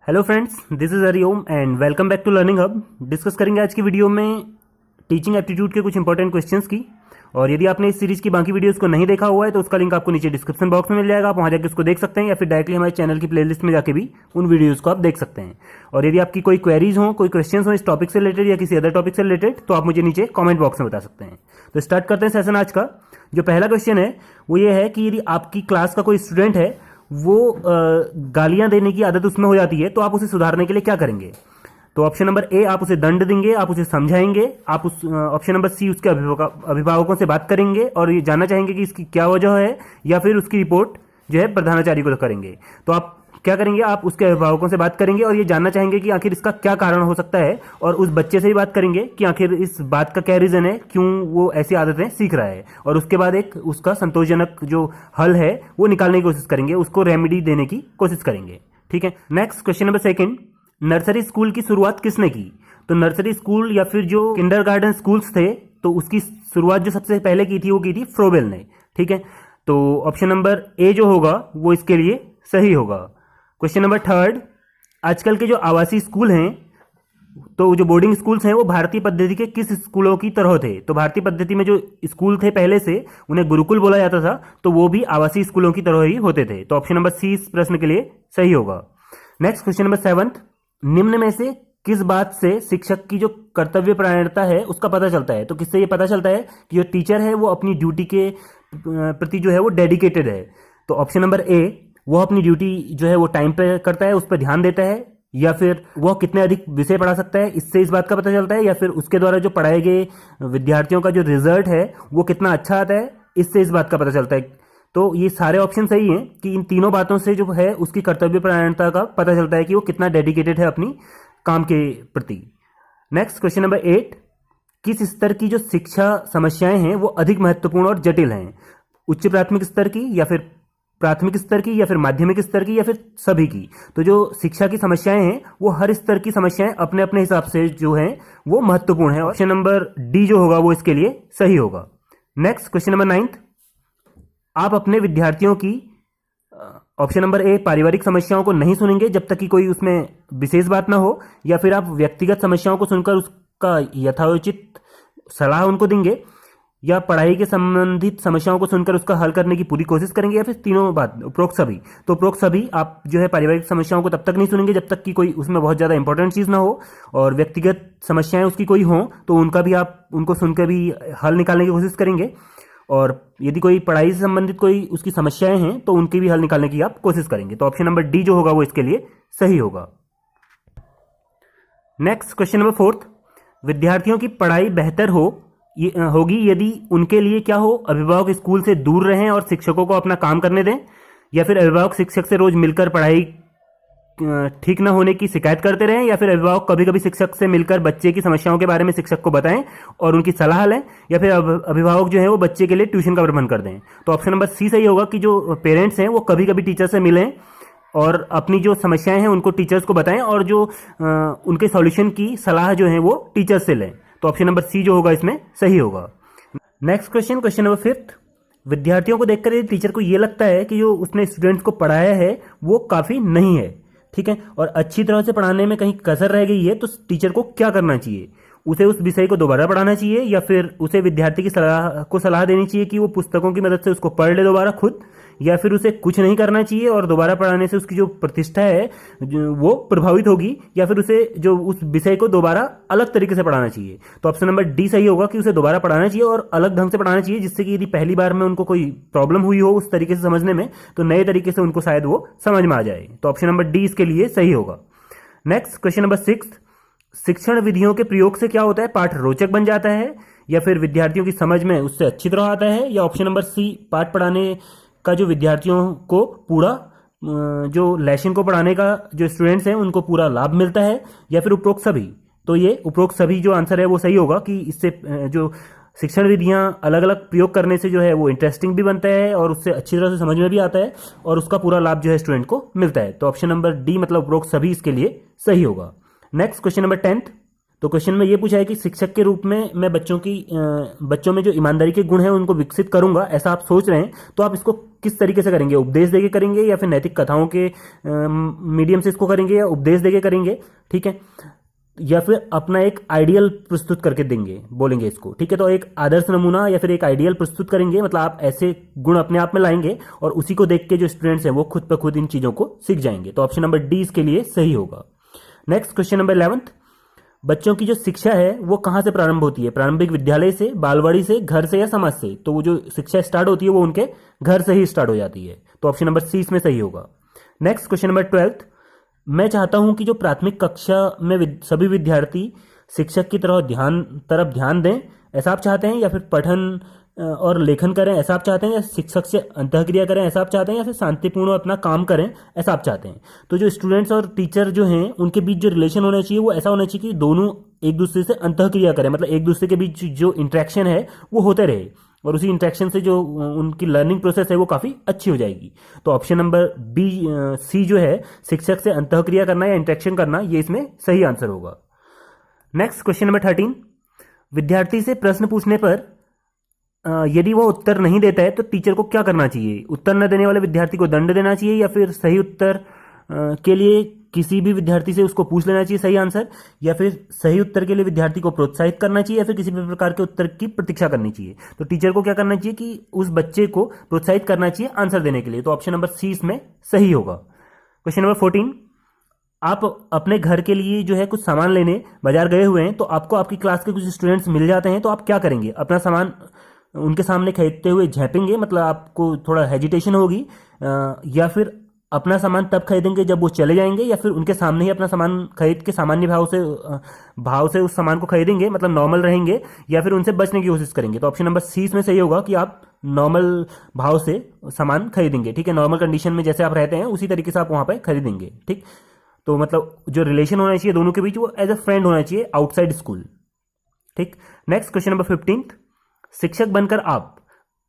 Hello friends, this is Hariom and welcome back to learning hub. Discuss करेंगे आज की video में टीचिंग एप्टीट्यूड के कुछ इंपॉर्टेंट क्वेश्चंस की। और यदि आपने इस सीरीज की बाकी वीडियोस को नहीं देखा हुआ है तो उसका लिंक आपको नीचे डिस्क्रिप्शन बॉक्स में मिल जाएगा, आप वहाँ जाकर उसको देख सकते हैं या फिर डायरेक्टली हमारे चैनल की प्लेलिस्ट में जाके भी उन वीडियोज़ को आप देख सकते हैं। और यदि आपकी कोई क्वेरीज हो, कोई क्वेश्चंस हो इस टॉपिक से रिलेटेड या किसी अदर टॉपिक से रिलेटेड, तो आप मुझे नीचे कॉमेंट बॉक्स में बता सकते हैं। तो स्टार्ट करते हैं सेशन आज का। जो पहला क्वेश्चन है वो ये है कि यदि आपकी क्लास का कोई स्टूडेंट है वो गालियां देने की आदत उसमें हो जाती है, तो आप उसे सुधारने के लिए क्या करेंगे? तो ऑप्शन नंबर ए, आप उसे दंड देंगे, आप उसे समझाएंगे। आप उस ऑप्शन नंबर सी, उसके अभिभावकों से बात करेंगे और ये जानना चाहेंगे कि इसकी क्या वजह है, या फिर उसकी रिपोर्ट जो है प्रधानाचार्य को करेंगे। तो आप क्या करेंगे? आप उसके अभिभावकों से बात करेंगे और ये जानना चाहेंगे कि आखिर इसका क्या कारण हो सकता है, और उस बच्चे से भी बात करेंगे कि आखिर इस बात का क्या रीजन है, क्यों वो ऐसी आदतें सीख रहा है, और उसके बाद एक उसका संतोषजनक जो हल है वो निकालने की कोशिश करेंगे, उसको रेमेडी देने की कोशिश करेंगे। ठीक है। Next question number second, nursery school की शुरुआत किसने की? तो नर्सरी स्कूल या फिर जो किंडरगार्टन स्कूल्स थे, तो उसकी शुरुआत जो सबसे पहले की थी वो की थी फ्रोबेल ने। ठीक है। तो ऑप्शन नंबर ए जो होगा वो इसके लिए सही होगा। क्वेश्चन नंबर थर्ड, आजकल के जो आवासीय स्कूल हैं, तो जो बोर्डिंग स्कूल्स हैं, वो भारतीय पद्धति के किस स्कूलों की तरह थे? तो भारतीय पद्धति में जो स्कूल थे पहले से, उन्हें गुरुकुल बोला जाता था, तो वो भी आवासीय स्कूलों की तरह ही होते थे। तो ऑप्शन नंबर सी इस प्रश्न के लिए सही होगा। नेक्स्ट क्वेश्चन नंबर सेवंथ, निम्न में से किस बात से शिक्षक की जो कर्तव्य परायणता है उसका पता चलता है? तो किससे ये पता चलता है कि जो टीचर है वो अपनी ड्यूटी के प्रति जो है वो डेडिकेटेड है? तो ऑप्शन नंबर ए, वो अपनी ड्यूटी जो है वो टाइम पे करता है, उस पर ध्यान देता है, या फिर वह कितने अधिक विषय पढ़ा सकता है, इससे इस बात का पता चलता है, या फिर उसके द्वारा जो पढ़ाए गए विद्यार्थियों का जो रिजल्ट है वो कितना अच्छा आता है, इससे इस बात का पता चलता है। तो ये सारे ऑप्शन सही हैं कि इन तीनों बातों से जो है उसकी कर्तव्य परायणता का पता चलता है कि वो कितना डेडिकेटेड है अपनी काम के प्रति। नेक्स्ट क्वेश्चन नंबर 8, किस स्तर की जो शिक्षा समस्याएं हैं वो अधिक महत्वपूर्ण और जटिल हैं? उच्च प्राथमिक स्तर की, या फिर प्राथमिक स्तर की, या फिर माध्यमिक स्तर की, या फिर सभी की? तो जो शिक्षा की समस्याएं हैं वो हर स्तर की समस्याएं अपने अपने हिसाब से जो हैं वो महत्वपूर्ण है। ऑप्शन नंबर डी जो होगा वो इसके लिए सही होगा। नेक्स्ट क्वेश्चन नंबर 9, आप अपने विद्यार्थियों की ऑप्शन नंबर ए, पारिवारिक समस्याओं को नहीं सुनेंगे जब तक कि कोई उसमें विशेष बात ना हो, या फिर आप व्यक्तिगत समस्याओं को सुनकर उसका यथोचित सलाह उनको देंगे, या पढ़ाई के संबंधित समस्याओं को सुनकर उसका हल करने की पूरी कोशिश करेंगे, या फिर तीनों बात उपरोक्त सभी? तो उपरोक्त सभी आप जो है पारिवारिक समस्याओं को तब तक नहीं सुनेंगे जब तक कि कोई उसमें बहुत ज़्यादा इंपॉर्टेंट चीज़ ना हो, और व्यक्तिगत समस्याएं उसकी कोई हों तो उनका भी आप उनको सुनकर भी हल निकालने की कोशिश करेंगे, और यदि कोई पढ़ाई से संबंधित कोई उसकी समस्याएं हैं तो उनकी भी हल निकालने की आप कोशिश करेंगे। तो ऑप्शन नंबर डी जो होगा वो इसके लिए सही होगा। नेक्स्ट क्वेश्चन नंबर 4, विद्यार्थियों की पढ़ाई बेहतर होगी यदि उनके लिए क्या हो? अभिभावक स्कूल से दूर रहें और शिक्षकों को अपना काम करने दें, या फिर अभिभावक शिक्षक से रोज मिलकर पढ़ाई ठीक न होने की शिकायत करते रहें, या फिर अभिभावक कभी कभी शिक्षक से मिलकर बच्चे की समस्याओं के बारे में शिक्षक को बताएं और उनकी सलाह लें, या फिर अभिभावक जो है वो बच्चे के लिए ट्यूशन का प्रबंध कर दें? तो ऑप्शन नंबर सी सही होगा कि जो पेरेंट्स हैं वो कभी कभी टीचर से मिलें और अपनी जो समस्याएं हैं उनको टीचर्स को बताएं, और जो उनके सॉल्यूशन की सलाह जो है वो टीचर्स से लें। तो ऑप्शन नंबर सी जो होगा इसमें सही होगा। नेक्स्ट क्वेश्चन, क्वेश्चन नंबर 5, विद्यार्थियों को देखकर यदि टीचर को ये लगता है कि जो उसने स्टूडेंट्स को पढ़ाया है वो काफ़ी नहीं है, ठीक है, और अच्छी तरह से पढ़ाने में कहीं कसर रह गई है, तो टीचर को क्या करना चाहिए? उसे उस विषय को दोबारा पढ़ाना चाहिए, या फिर उसे विद्यार्थी की सलाह देनी चाहिए कि वो पुस्तकों की मदद से उसको पढ़ ले दोबारा खुद, या फिर उसे कुछ नहीं करना चाहिए और दोबारा पढ़ाने से उसकी जो प्रतिष्ठा है वो प्रभावित होगी, या फिर उसे जो उस विषय को दोबारा अलग तरीके से पढ़ाना चाहिए? तो ऑप्शन नंबर डी सही होगा कि उसे दोबारा पढ़ाना चाहिए और अलग ढंग से पढ़ाना चाहिए, जिससे कि यदि पहली बार में उनको कोई प्रॉब्लम हुई हो उस तरीके से समझने में, तो नए तरीके से उनको शायद वो समझ में आ जाए। तो ऑप्शन नंबर डी इसके लिए सही होगा। नेक्स्ट क्वेश्चन नंबर 6, शिक्षण विधियों के प्रयोग से क्या होता है? पाठ रोचक बन जाता है, या फिर विद्यार्थियों की समझ में उससे अच्छी तरह आता है, या ऑप्शन नंबर सी, पाठ पढ़ाने का जो विद्यार्थियों को पूरा जो लेसन को पढ़ाने का जो स्टूडेंट्स हैं उनको पूरा लाभ मिलता है, या फिर उपरोक्त सभी? तो ये उपरोक्त सभी जो आंसर है वो सही होगा कि इससे जो शिक्षण विधियां अलग अलग प्रयोग करने से जो है वो इंटरेस्टिंग भी बनता है और उससे अच्छी तरह से समझ में भी आता है, और उसका पूरा लाभ जो है स्टूडेंट को मिलता है। तो ऑप्शन नंबर डी मतलब उपरोक्त सभी इसके लिए सही होगा। नेक्स्ट क्वेश्चन नंबर 10, तो क्वेश्चन में ये पूछा है कि शिक्षक के रूप में मैं बच्चों में जो ईमानदारी के गुण हैं उनको विकसित करूंगा, ऐसा आप सोच रहे हैं, तो आप इसको किस तरीके से करेंगे? उपदेश देके करेंगे या फिर नैतिक कथाओं के मीडियम से इसको करेंगे या उपदेश देके करेंगे, ठीक है, या फिर अपना एक आइडियल प्रस्तुत करके देंगे, बोलेंगे इसको, ठीक है। तो एक आदर्श नमूना या फिर एक आइडियल प्रस्तुत करेंगे, मतलब आप ऐसे गुण अपने आप में लाएंगे और उसी को देख के जो स्टूडेंट्स हैं वो खुद ब खुद इन चीजों को सीख जाएंगे। तो ऑप्शन नंबर डी इसके लिए सही होगा। नेक्स्ट क्वेश्चन नंबर 11th, बच्चों की जो शिक्षा है वो कहां से प्रारंभ होती है? प्रारंभिक विद्यालय से, बालवाड़ी से, घर से या समाज से? तो वो जो शिक्षा स्टार्ट होती है वो उनके घर से ही स्टार्ट हो जाती है। तो ऑप्शन नंबर सी इसमें सही होगा। नेक्स्ट क्वेश्चन नंबर 12th, मैं चाहता हूं कि जो प्राथमिक कक्षा में सभी विद्यार्थी शिक्षक की तरफ ध्यान दें, ऐसा आप चाहते हैं, या फिर पठन और लेखन करें, ऐसा आप चाहते हैं, या शिक्षक से अंतःक्रिया करें, ऐसा आप चाहते हैं, या फिर शांतिपूर्ण अपना काम करें, ऐसा आप चाहते हैं? तो जो स्टूडेंट्स और टीचर जो हैं उनके बीच जो रिलेशन होना चाहिए वो ऐसा होना चाहिए कि दोनों एक दूसरे से अंतःक्रिया करें, मतलब एक दूसरे के बीच जो इंटरेक्शन है वो होते रहे और उसी इंटरेक्शन से जो उनकी लर्निंग प्रोसेस है वो काफ़ी अच्छी हो जाएगी। तो ऑप्शन नंबर बी सी जो है, शिक्षक से अंतःक्रिया करना या इंटरेक्शन करना, ये इसमें सही आंसर होगा। नेक्स्ट क्वेश्चन नंबर 13, विद्यार्थी से प्रश्न पूछने पर यदि वो उत्तर नहीं देता है तो टीचर को क्या करना चाहिए? उत्तर न देने वाले विद्यार्थी को दंड देना चाहिए, या फिर सही उत्तर के लिए किसी भी विद्यार्थी से उसको पूछ लेना चाहिए सही आंसर, या फिर सही उत्तर के लिए विद्यार्थी को प्रोत्साहित करना चाहिए, या फिर किसी भी प्रकार के उत्तर की प्रतीक्षा करनी चाहिए? तो टीचर को क्या करना चाहिए कि उस बच्चे को प्रोत्साहित करना चाहिए आंसर देने के लिए। तो ऑप्शन नंबर सी इसमें सही होगा। क्वेश्चन नंबर 14, आप अपने घर के लिए जो है कुछ सामान लेने बाजार गए हुए हैं, तो आपको आपकी क्लास के कुछ स्टूडेंट्स मिल जाते हैं, तो आप क्या करेंगे? अपना सामान उनके सामने खरीदते हुए झेपेंगे, मतलब आपको थोड़ा हेजिटेशन होगी, या फिर अपना सामान तब खरीदेंगे जब वो चले जाएंगे, या फिर उनके सामने ही अपना सामान खरीद के सामान्य भाव से उस सामान को खरीदेंगे, मतलब नॉर्मल रहेंगे, या फिर उनसे बचने की कोशिश करेंगे? तो ऑप्शन नंबर सी इसमें सही होगा कि आप नॉर्मल भाव से सामान खरीदेंगे, ठीक है, नॉर्मल कंडीशन में जैसे आप रहते हैं उसी तरीके से आप वहां पर खरीदेंगे, ठीक। तो मतलब जो रिलेशन होना चाहिए दोनों के बीच वो एज अ फ्रेंड होना चाहिए आउटसाइड स्कूल, ठीक। नेक्स्ट क्वेश्चन नंबर 15, शिक्षक बनकर आप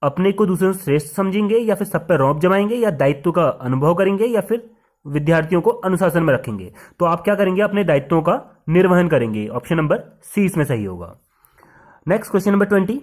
अपने को दूसरों से श्रेष्ठ समझेंगे, या फिर सब पर रौब जमाएंगे, या दायित्व का अनुभव करेंगे, या फिर विद्यार्थियों को अनुशासन में रखेंगे? तो आप क्या करेंगे? अपने दायित्वों का निर्वहन करेंगे। ऑप्शन नंबर सी इसमें सही होगा। नेक्स्ट क्वेश्चन नंबर 20,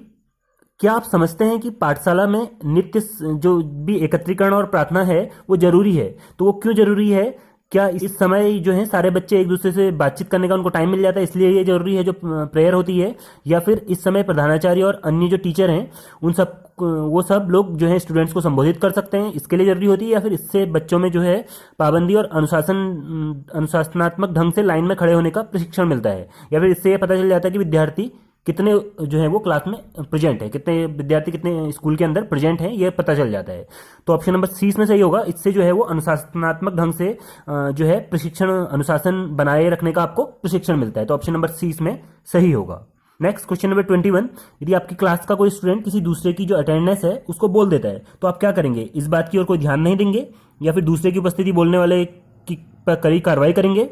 क्या आप समझते हैं कि पाठशाला में नित्य जो भी एकत्रीकरण और प्रार्थना है वो जरूरी है? तो वो क्यों जरूरी है? क्या इस समय जो है सारे बच्चे एक दूसरे से बातचीत करने का उनको टाइम मिल जाता है इसलिए ये जरूरी है जो प्रेयर होती है, या फिर इस समय प्रधानाचार्य और अन्य जो टीचर हैं वो सब लोग जो है स्टूडेंट्स को संबोधित कर सकते हैं इसके लिए जरूरी होती है, या फिर इससे बच्चों में जो है पाबंदी और अनुशासनात्मक ढंग से लाइन में खड़े होने का प्रशिक्षण मिलता है, या फिर इससे यह पता चल जाता है कि विद्यार्थी कितने जो है वो क्लास में प्रेजेंट है, कितने विद्यार्थी कितने स्कूल के अंदर प्रेजेंट हैं, ये पता चल जाता है। तो ऑप्शन नंबर सी इसमें सही होगा। इससे जो है वो अनुशासनात्मक ढंग से जो है प्रशिक्षण, अनुशासन बनाए रखने का आपको प्रशिक्षण मिलता है। तो ऑप्शन नंबर सी इसमें सही होगा। नेक्स्ट क्वेश्चन नंबर 21, यदि आपकी क्लास का कोई स्टूडेंट किसी दूसरे की जो अटेंडेंस है उसको बोल देता है तो आप क्या करेंगे? इस बात की ओर कोई ध्यान नहीं देंगे, या फिर दूसरे की उपस्थिति बोलने वाले की पर कड़ी कार्रवाई करेंगे,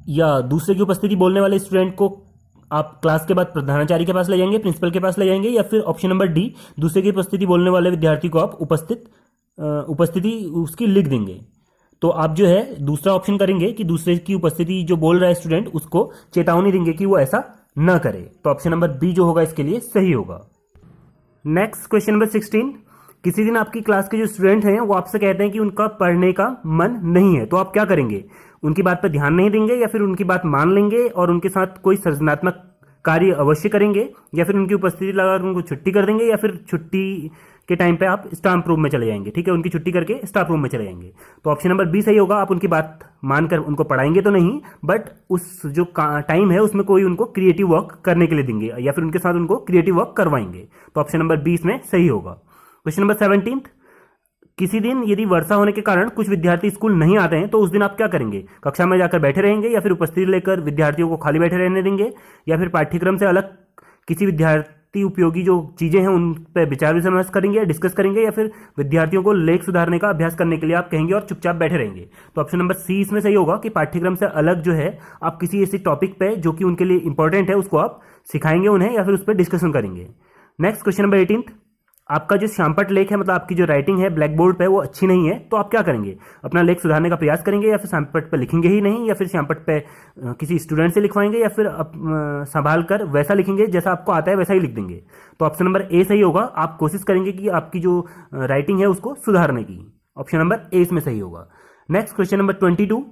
या दूसरे की उपस्थिति बोलने वाले स्टूडेंट को आप क्लास के बाद प्रधानाचार्य के पास ले जाएंगे, प्रिंसिपल के पास ले जाएंगे, या फिर ऑप्शन नंबर डी, दूसरे की उपस्थिति बोलने वाले विद्यार्थी को आप उपस्थिति उसकी लिख देंगे। तो आप जो है दूसरा ऑप्शन करेंगे कि दूसरे की उपस्थिति जो बोल रहा है स्टूडेंट उसको चेतावनी देंगे कि वो ऐसा न करे। तो ऑप्शन नंबर बी जो होगा इसके लिए सही होगा। नेक्स्ट क्वेश्चन नंबर 16, किसी दिन आपकी क्लास के जो स्टूडेंट हैं वो आपसे कहते हैं कि उनका पढ़ने का मन नहीं है, तो आप क्या करेंगे? उनकी बात पर ध्यान नहीं देंगे, या फिर उनकी बात मान लेंगे और उनके साथ कोई सृजनात्मक कार्य अवश्य करेंगे, या फिर उनकी उपस्थिति लगाकर उनको छुट्टी कर देंगे, या फिर छुट्टी के टाइम पे आप स्टाफ रूम में चले जाएंगे, ठीक है, उनकी छुट्टी करके स्टाफ रूम में चले जाएंगे। तो ऑप्शन नंबर बी सही होगा। आप उनकी बात मानकर उनको पढ़ाएंगे तो नहीं, बट उस जो टाइम है उसमें कोई उनको क्रिएटिव वर्क करने के लिए देंगे, या फिर उनके साथ उनको क्रिएटिव वर्क करवाएंगे। तो ऑप्शन नंबर बी इसमें सही होगा। क्वेश्चन नंबर 17, किसी दिन यदि वर्षा होने के कारण कुछ विद्यार्थी स्कूल नहीं आते हैं तो उस दिन आप क्या करेंगे? कक्षा में जाकर बैठे रहेंगे, या फिर उपस्थिति लेकर विद्यार्थियों को खाली बैठे रहने देंगे, या फिर पाठ्यक्रम से अलग किसी विद्यार्थी उपयोगी जो चीजें हैं उन पर विचार विमर्श करेंगे, डिस्कस करेंगे, या फिर विद्यार्थियों को लेख सुधारने का अभ्यास करने के लिए आप कहेंगे और चुपचाप बैठे रहेंगे? तो ऑप्शन नंबर सी इसमें सही होगा कि पाठ्यक्रम से अलग जो है आप किसी ऐसी टॉपिक पे जो कि उनके लिए इंपॉर्टेंट है उसको आप सिखाएंगे उन्हें, या फिर उस पर डिस्कशन करेंगे। नेक्स्ट क्वेश्चन नंबर 18, आपका जो श्यामपट लेख है, मतलब आपकी जो राइटिंग है ब्लैक बोर्ड पे वो अच्छी नहीं है, तो आप क्या करेंगे? अपना लेख सुधारने का प्रयास करेंगे, या फिर श्यामपट पे लिखेंगे ही नहीं, या फिर श्यामपट पे किसी स्टूडेंट से लिखवाएंगे, या फिर संभाल कर वैसा लिखेंगे जैसा आपको आता है वैसा ही लिख देंगे। तो ऑप्शन नंबर ए सही होगा। आप कोशिश करेंगे कि आपकी जो राइटिंग है उसको सुधारने की। ऑप्शन नंबर ए इसमें सही होगा। नेक्स्ट क्वेश्चन नंबर 22,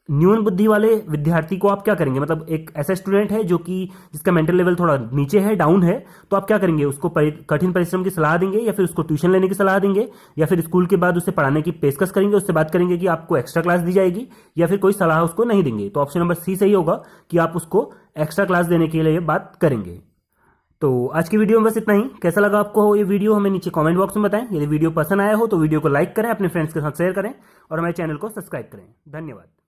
न्यून बुद्धि वाले विद्यार्थी को आप क्या करेंगे? मतलब एक ऐसा स्टूडेंट है जो कि जिसका मेंटल लेवल थोड़ा नीचे है, डाउन है, तो आप क्या करेंगे? उसको कठिन परिश्रम की सलाह देंगे, या फिर उसको ट्यूशन लेने की सलाह देंगे, या फिर स्कूल के बाद उसे पढ़ाने की पेशकश करेंगे, उससे बात करेंगे कि आपको एक्स्ट्रा क्लास दी जाएगी, या फिर कोई सलाह उसको नहीं देंगे? तो ऑप्शन नंबर सी सही होगा कि आप उसको एक्स्ट्रा क्लास देने के लिए बात करेंगे। तो आज की वीडियो में बस इतना ही। कैसा लगा आपको ये वीडियो हमें नीचे कमेंट बॉक्स में बताएं। यदि वीडियो पसंद आया हो तो वीडियो को लाइक करें, अपने फ्रेंड्स के साथ शेयर करें और हमारे चैनल को सब्सक्राइब करें। धन्यवाद।